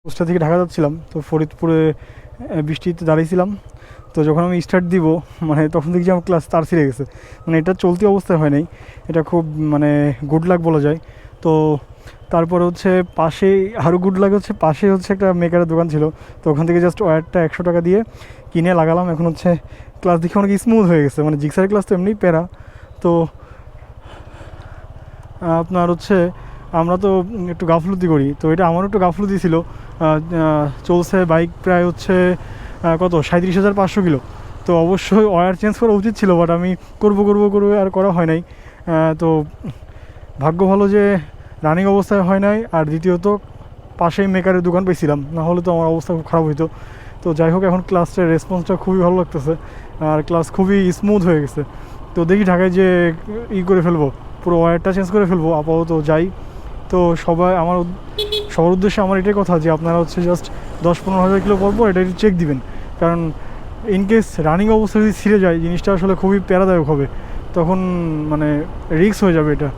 কুষ্টিয়া থেকে ঢাকা যাচ্ছিলাম, তো ফরিদপুরে বৃষ্টিতে দাঁড়িয়েছিলাম। তো যখন আমি স্টার্ট দিব মানে তখন দেখছি আমার ক্লাস তার ছিঁড়ে গেছে। মানে এটা চলতি অবস্থায় হয় নাই, এটা খুব মানে গুড লাক বলা যায়। তো তারপরে হচ্ছে পাশেই আরও গুড লাক হচ্ছে, পাশে হচ্ছে একটা মেকারের দোকান ছিল। তো ওখান থেকে জাস্ট ওয়্যারটা 100 টাকা দিয়ে কিনে লাগালাম। এখন হচ্ছে ক্লাস দেখে অনেক স্মুথ হয়ে গেছে। মানে জিক্সারের ক্লাস তো এমনিই প্যারা। তো আপনার হচ্ছে আমরা তো একটু গাফলতি করি, তো এটা আমারও একটু গাফলতি ছিল। চলছে বাইক প্রায় হচ্ছে কত 37,500 কিলো। তো অবশ্যই ওয়্যার চেঞ্জ করা উচিত ছিল, বাট আমি করবো আর করা হয় নাই। তো ভাগ্য ভালো যে রানিং অবস্থায় হয় নাই, আর দ্বিতীয়ত পাশেই মেকারের দোকান পেয়েছিলাম, না হলে তো আমার অবস্থা খুব খারাপ হইতো। তো যাই হোক, এখন ক্লাসটার রেসপন্সটা খুবই ভালো লাগতেছে, আর ক্লাস খুবই স্মুথ হয়ে গেছে। তো দেখি ঢাকায় যে করে ফেলবো, পুরো ওয়্যারটা চেঞ্জ করে ফেলবো আপাতত যাই। তো সবার উদ্দেশ্যে আমার এটাই কথা যে আপনারা হচ্ছে জাস্ট 10-15 হাজার কিলো পর এটা একটু চেক দিবেন, কারণ ইনকেস রানিং অবস্থা যদি ছিঁড়ে যায় জিনিসটা আসলে খুবই প্যারাদায়ক হবে, তখন মানে রিস্ক হয়ে যাবে এটা।